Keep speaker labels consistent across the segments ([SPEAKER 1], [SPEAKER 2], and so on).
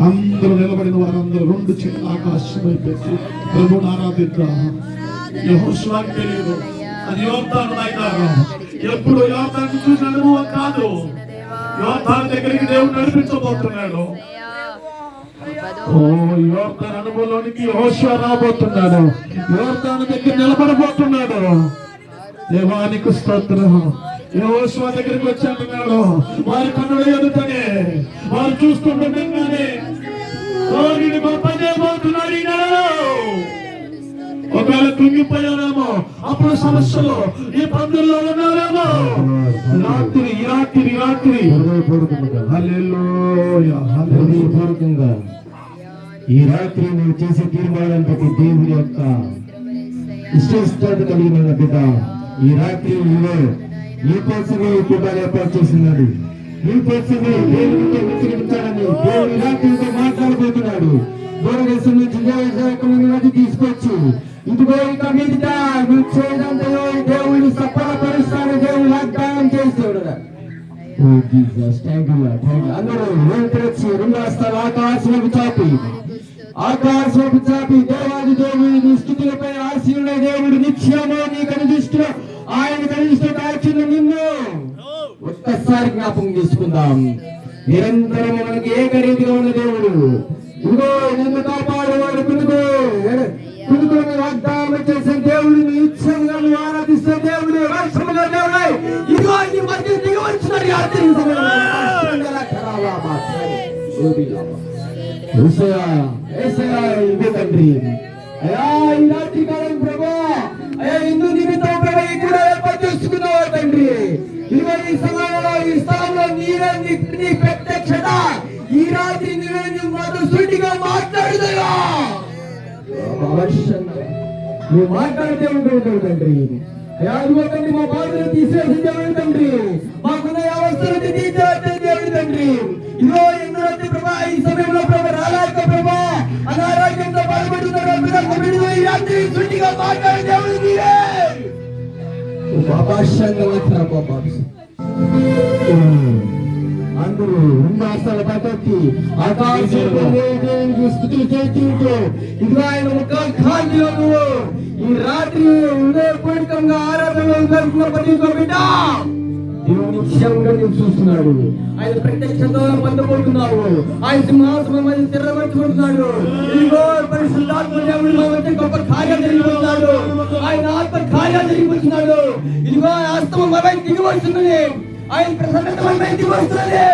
[SPEAKER 1] అందరూ నిలబడిన వారందరూ రెండు చేతులు ఆకాశం పెట్టి ప్రభువుని ఆరాధిద్దాం. యెహోషువకి తెలియదు అది యోర్దాను మైదానం. ఎప్పుడు యోర్దాను చూసిన అనుభవం కాదు. యోర్దాను దగ్గరికి దేవుడు నడిపించబోతున్నాడు. యోర్దాను అనుభవంలోనికి యెహోషువ రాబోతున్నాడు. యోర్దాను దగ్గర నిలబడబోతున్నాడు. దేవానికి స్తోత్రం. యెహోషువ దగ్గరికి వచ్చి అంటున్నాడు, వారి కన్నుల ఎదుటనే వారు చూస్తుండగానే పనిచేయబోతున్నాడు. ఒకవేళ కుంగిపోయారేమో, అప్పుడు సమస్యలు ఈ పందుల్లో ఉన్నారేమో. ఈ రాత్రి
[SPEAKER 2] హృదయపూర్వకంగా ఈ రాత్రి నువ్వు చేసే తీర్మానాన్ని బట్టి దేవుని యొక్క ఇష్టత కలిగిన బిడ్డ ఈ రాత్రి ఈ కోసమే కూడా ఏర్పాటు చేస్తున్నాడు. ఈ కోసమే దేవుని రాత్రితో మాట్లాడబోతున్నాడు. దూరదేశం నుంచి తీసుకొచ్చు ఇదిగో ఇక మీదట నువ్వు చేయడంతో దేవుడిని సఫలపరుస్తాను దేవుడు వాగ్దానం చేస్తాడు. అందరూ వచ్చి రెండు హస్తాలు ఆకాశం చాపి దేవాది దేవుడి స్థితులపై ఆశీనుడై దేవుడు నిత్యము నీ కనిదృష్టిలో ఆయన కనిదృష్టిలో కాల్చిన నిన్ను ఒక్కసారి జ్ఞాపకం తీసుకుందాం. నిరంతరం మనకి ఏకరీతిగా ఉన్న దేవుడు ఇదిగో నిన్ను కాపాడేవాడు కునుకొని వాగ్దానం చేసిన దేవుడిని నిత్యంగా నువ్వు ఆరాధిస్తే దేవుడు వర్షముగా దేవుడు ఇదిగో నీ మధ్య దిగవచ్చున్నాడు. తండ్రి అయ్యా ఈ రాత్రి కాలం ప్రభా అయ్యా హిందూ నిమిత్తం ప్రభా కూడా ఏర్పాటు చేసుకున్నావా తండ్రి. ఇదిగో ఈ సమయంలో ఈ స్థలంలో నీవే నీ ప్రత్యక్షత ఈ రాత్రి నీవే నువ్వు మాతో సూటిగా మాట్లాడుదయా. నువ్వు మాట్లాడితే ఉంటావు తండ్రి. అయ్యా ఇదిగో తండ్రి మా బాధలు తీసేసి దేవుడు తండ్రి, మాకున్న అవస్థలు తీర్చే దేవుడు తండ్రి. ఇదిగో ఎందరో ప్రభా ఈ సమయంలో ప్రభా రాలేక ప్రభా అనారోగ్యంతో బాధపడుతున్నారు. ఈ రాత్రి సూటిగా మాట్లాడే దేవుడు నీవే. అందరూ ఉండాసాల పద్ధతి ఆకాశం స్థుతులు చేస్తుంటూ ఇదిగో ఆయన ముఖం కాంతిలో నువ్వు ఈ రాత్రి హృదయపూర్వకంగా ఆరాధనలో జరుపుకున్న బిడ్డ దేవుని నిశ్చయంగా నువ్వు చూస్తున్నాడు. ఆయన ప్రత్యక్షంగా పొందబోతున్నావు. ఆయన సింహాసనం మీద స్థిరపరచబడుతున్నాడు. ఇదిగో పరిశుద్ధాత్మ దేవుడు మా మధ్య గొప్ప కార్యాలు జరిగిపోతున్నాడు. ఆయన ఆత్మ కార్యాలు జరిగిపోతున్నాడు. ఇదిగో హస్తం మన దిగి వస్తున్నది. ఆయన ప్రసన్నత మన దిగి వస్తున్నది.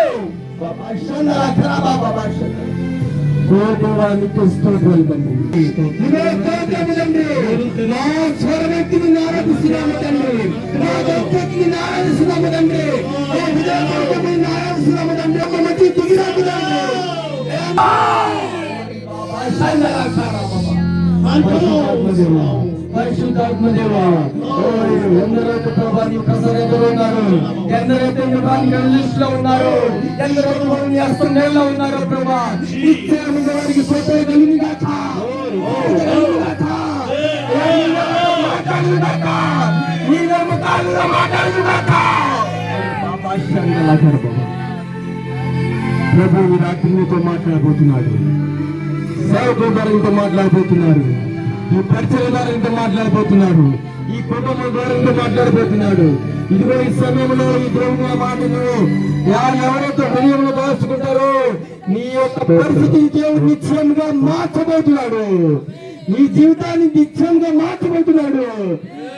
[SPEAKER 2] పరిశుద్ధాత్మదేవా ఎందరైతే ప్రభా నీ ప్రసన్నతలో ఉన్నారు, ఎందరైతే దృష్టిలో ఉన్నారు, ఎందరైతే నీ హస్తం నేలలో ఉన్నారు ప్రభా వారికి ప్రభు ఈ రాత్రి నీతో మాట్లాడబోతున్నాడు. సేవకుల ద్వారా ఇంతో మాట్లాడబోతున్నారు. ఈ పరిచయం ద్వారా ఇంత మాట్లాడబోతున్నాడు. ఈ కుటుంబం ద్వారా ఇంత మాట్లాడబోతున్నాడు. ఇదిగో ఈ సమయంలో ఈ ద్రవ్య మాటలు ఎవరైతే హృదయంలో దాచుకుంటారో నీ యొక్క పరిస్థితిని దేవుడు నిత్యంగా మార్చబోతున్నాడు. నీ జీవితాన్ని నిత్యంగా మార్చబోతున్నాడు.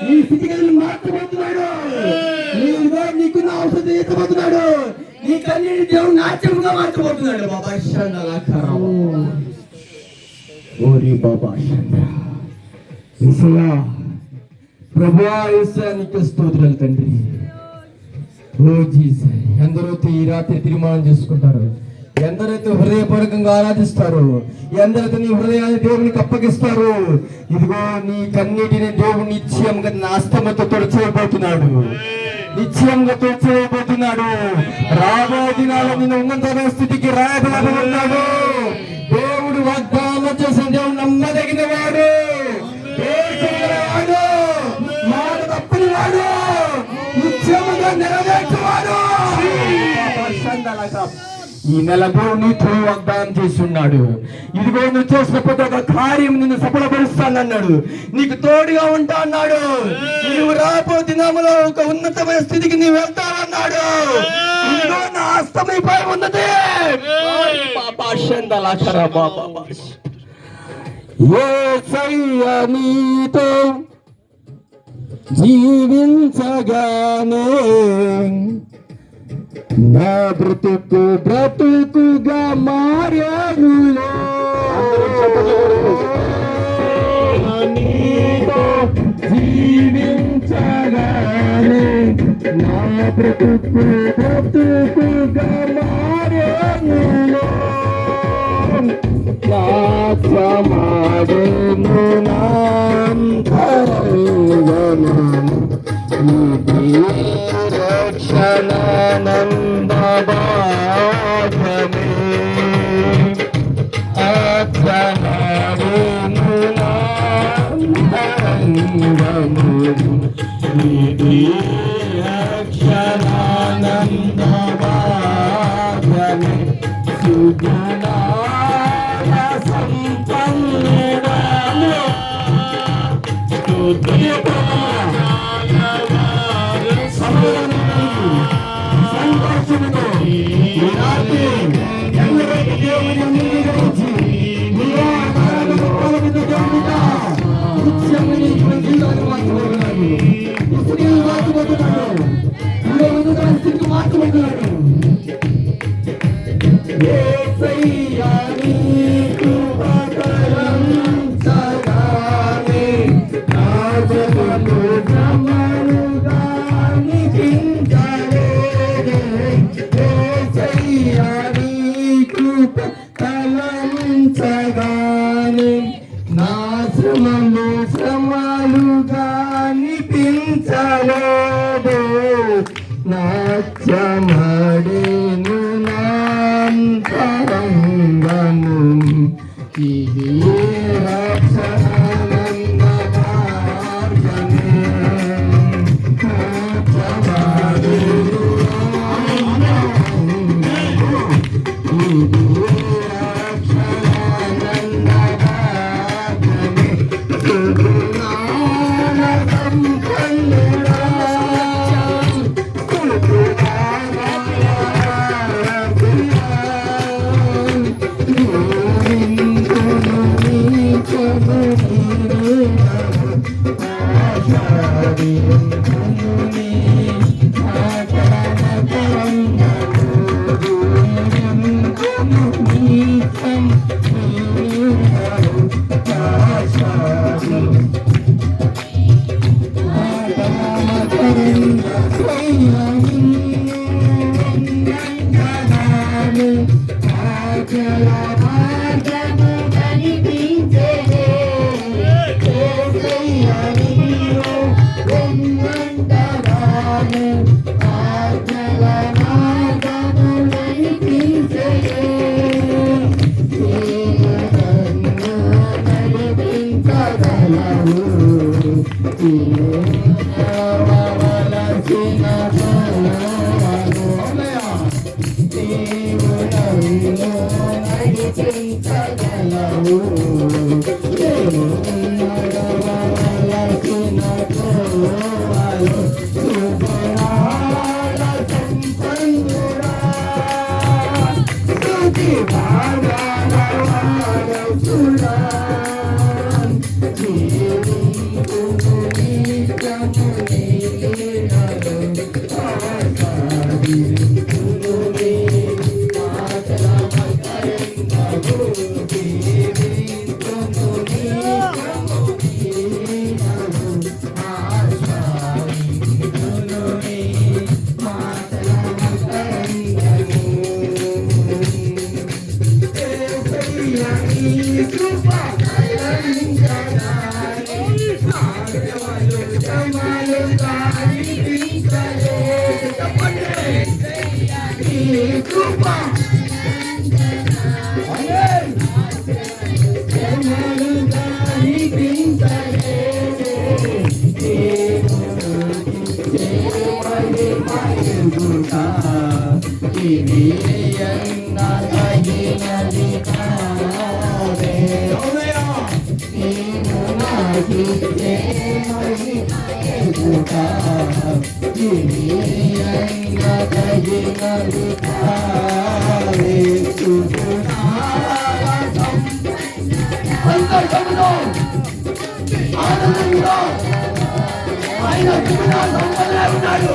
[SPEAKER 2] నీ స్థితిగతులను మార్చబోతున్నాడు. నీకున్న అవసరం ఎత్తబోతున్నాడు. నీ కన్నీటి దేవుడు నాట్యంగా మార్చబోతున్నాడు. బాబా ఓరి బాబా ప్రభువా యేసునికి స్తోత్రాలు తండ్రి. ఓ జీసస్, ఎందరైతే ఈ రాత్రి తీర్మానం చేసుకుంటారు, ఎందరైతే హృదయపూర్వకంగా ఆరాధిస్తారు, ఎందరైతే నీ హృదయాన్ని దేవునికి అప్పగిస్తారు, ఇదిగో నీ కన్నీటిని దేవుడు నిశ్చయంగా నాస్తమతో తుడిచేయబోతున్నాడు. నిశ్చయంగా తుడిచేయబోతున్నాడు. రాబో దినాల్లో నేను ఉన్నత స్థితికి రాయబడబోతున్నాడు. దేవుడు వాగ్దానం చేసిన దేవుడు నమ్మదగిన వాడు, మాట తప్పని వాడు, నిత్యముగా నెరవేర్చేవాడు. ఈ నెలకు నీతో వాగ్దానం చేస్తున్నాడు. ఇదిగో నువ్వు చేసిన ప్రతి ఒక్క కార్యం నిన్ను సఫలపరుస్తానన్నాడు. నీకు తోడుగా ఉంటా అన్నాడు. నువ్వు రాబోయే దినములో ఒక ఉన్నతమైన స్థితికి నీవు వెళ్తానన్నాడు. ఇదిగో నా హస్తమీపై ఉన్నది. యేసయ్య నీతో జీవించగానే నా బ్రతుకుగా మారానులే. నీతో జీవించగానే నా బ్రతుకుగా మారానులే. నా సమాజము నాంతరంగము రక్షణానందభాగమే. అక్షణారేము నాంతరంగము రక్షణానందభాగమే. సుగుణా శ్రమలుగా నిపించలేదు. నాట్యమడేను నాంతరంగము ఇది రక్షణానంద మార్గమే. నాట్యమడేను ఇది రక్షణానంద మార్గమే. Ini yang ఆయన ఉన్నాడు, ఆయన ఉన్నాడు.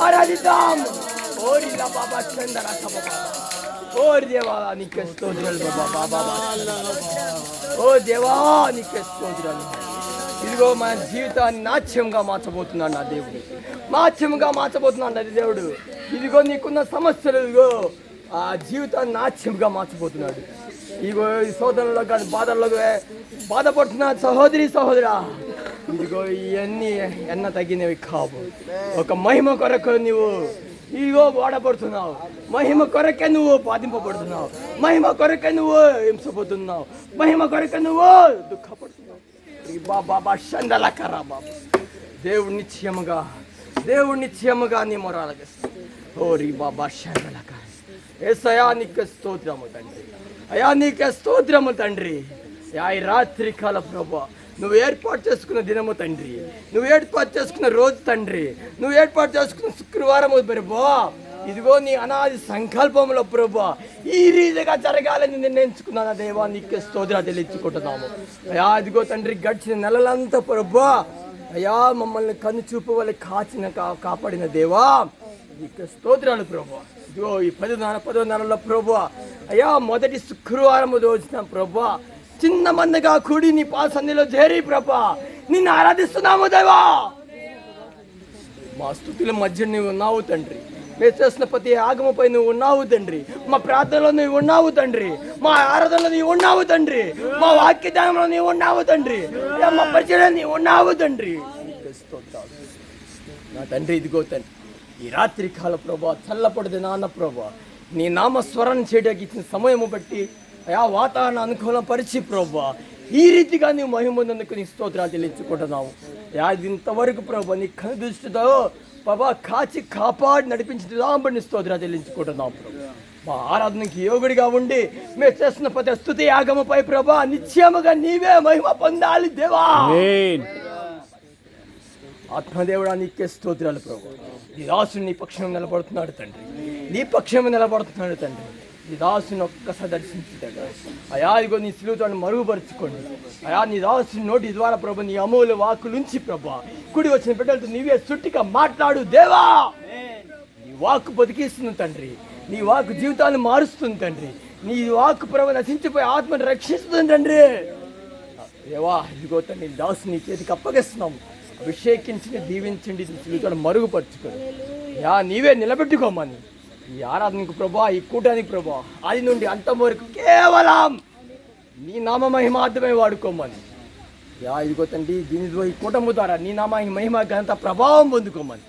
[SPEAKER 2] ఆరాధిద్దాం. ఓరిలా బాబా చందర ఓరి దేవా నీకే స్తోత్రాలు బాబా. ఓ దేవా నీకే స్తోత్రాలు. ఇదిగో మన జీవితాన్ని నాట్యంగా మార్చబోతున్నాడు నా దేవుడు, నాట్యంగా మార్చబోతున్నాడు అది దేవుడు. ఇదిగో నీకున్న సమస్యలు ఇదిగో ఆ జీవితాన్ని నాట్యంగా మార్చబోతున్నాడు. ఇదిగో ఈ సోదరుల్లో కానీ బాధల్లో బాధపడుతున్నా సహోదరి సహోదరా, ఇదిగో ఇవన్నీ ఎన్న తగ్గినవి కావు. ఒక మహిమ కొరకు నువ్వు ఇదిగో వాడబడుతున్నావు, మహిమ కొరకే నువ్వు బాధింపబడుతున్నావు, మహిమ కొరకే నువ్వు హింసపోతున్నావు, మహిమ కొరకే నువ్వు దుఃఖపడుతున్నావు. బాబా షండలకరా బాబా, దేవుడు నిశ్చయముగా నీ మొరాలకిస్తావు. ఓరి బాబా షండలకర యేసయ్యా నీకే స్తోత్రము తండ్రి, అయా నీకే స్తోత్రము తండ్రి. ఈ రాత్రి కాల ప్రభా నువ్వు ఏర్పాటు చేసుకున్న దినము తండ్రి, నువ్వు ఏర్పాటు చేసుకున్న రోజు తండ్రి, నువ్వు ఏర్పాటు చేసుకున్న శుక్రవారము ప్రభా, ఇదిగో నీ అనాది సంకల్పంలో ప్రభా ఈ రీతిగా జరగాలని నిర్ణయించుకున్నాను దేవా, నీకే స్తోత్రాలు చెల్లించుకుంటున్నాము. అయా ఇదిగో తండ్రి గడిచిన నెలలంతా ప్రభా అయా మమ్మల్ని కన్ను చూపు వల్ల కాపాడిన దేవా నీకే స్తోత్రాలు ప్రభా. ఇదిగో ఈ 10వ నెలలో ప్రభా అయా మొదటి శుక్రవారం రోజున ప్రభా చిన్న మందగా కూడి నీ పాసన్నిలో చేరి ప్రభా నిన్ను ఆరాధిస్తున్నాము దేవా. మా స్తుతుల మధ్య నువ్వు ఉన్నావు తండ్రి, మేము చేసిన ప్రతి ఆగమపై నువ్వు ఉన్నావు తండ్రి, మా ప్రార్థనలో నువ్వు ఉన్నావు తండ్రి, మా ఆరాధనలో నీవు ఉన్నావు తండ్రి, మా వాక్యదానంలో నీవు ఉన్నావు తండ్రి, మా పరిచయంలో నీవు ఉన్నావు తండ్రి. నా తండ్రి ఇదిగో తండ్రి ఈ రాత్రి కాల ప్రభా చల్లపడితే నాన్న ప్రభా నీ నామస్మరణ చేయడానికి ఇచ్చిన సమయము బట్టి అయా వాతావరణ అనుకూలం పరిచి ప్రభా ఈ రీతిగా నీవు మహిమందుకు నీ స్తోత్రాలు చెల్లించుకుంటున్నావు. ఇంతవరకు ప్రభా నీ కను దృష్టితో బాబా కాచి కాపాడి నడిపించిన స్తోత్రాలు చెల్లించుకుంటున్నావు ప్రభా. మా ఆరాధనకి యోగుడిగా ఉండి మేము చేస్తున్న ప్రతి స్తుతి యాగముపై ప్రభా నిత్యముగా నీవే మహిమ పొందాలి దేవా. ఆత్మదేవుడా నీకే స్తోత్రాలు ప్రభా. ఈ రాసుడు నీ పక్షం నిలబడుతున్నాడు తండ్రి, నీ పక్షం నిలబడుతున్నాడు తండ్రి.
[SPEAKER 3] నీ దాసుని ఒక్కసారి దర్శించుతాడు అయా. ఇదిగో నీ సిలువతో మరుగుపరుచుకోండి అయా. నీ దాసుని నోటి ద్వారా ప్రభు నీ అమూల్య వాక్కులుంచి ప్రభు కుడి వచ్చిన బిడ్డలతో నీవే సుట్టిగా మాట్లాడు దేవా. నీ వాక్కు బతికిస్తుంది తండ్రి, నీ వాక్కు జీవితాన్ని మారుస్తుంది తండ్రి, నీ వాక్కు ప్రభు నశించిపోయి ఆత్మను రక్షిస్తుంది తండ్రి. దేవా ఇదిగో తండ్రి దాసు నీ చేతికి అప్పగిస్తున్నాం. అభిషేకించి దీవించండి, సిలువతో మరుగుపరుచుకోండి యా. నీవే నిలబెట్టుకోమని ఈ ఆరాధనకు ప్రభా, ఈ కూటానికి ప్రభా, అది నుండి అంతం వరకు కేవలం నీ నామ మహిమార్థమే వాడుకోమని యా. ఇదిగో తండ్రి దీని ఈ కూటమి ద్వారా నీ నామ మహిమ ఘనత ప్రభావం పొందుకోమని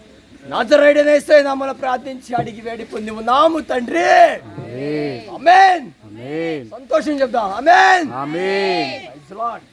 [SPEAKER 3] నజరేయుడైన యేసు నామములో ప్రార్థించి అడిగి వేడి పొంది ఉన్నాము తండ్రి. ఆమేన్. సంతోషం చెప్దాం. ఆమేన్. Praise the lord.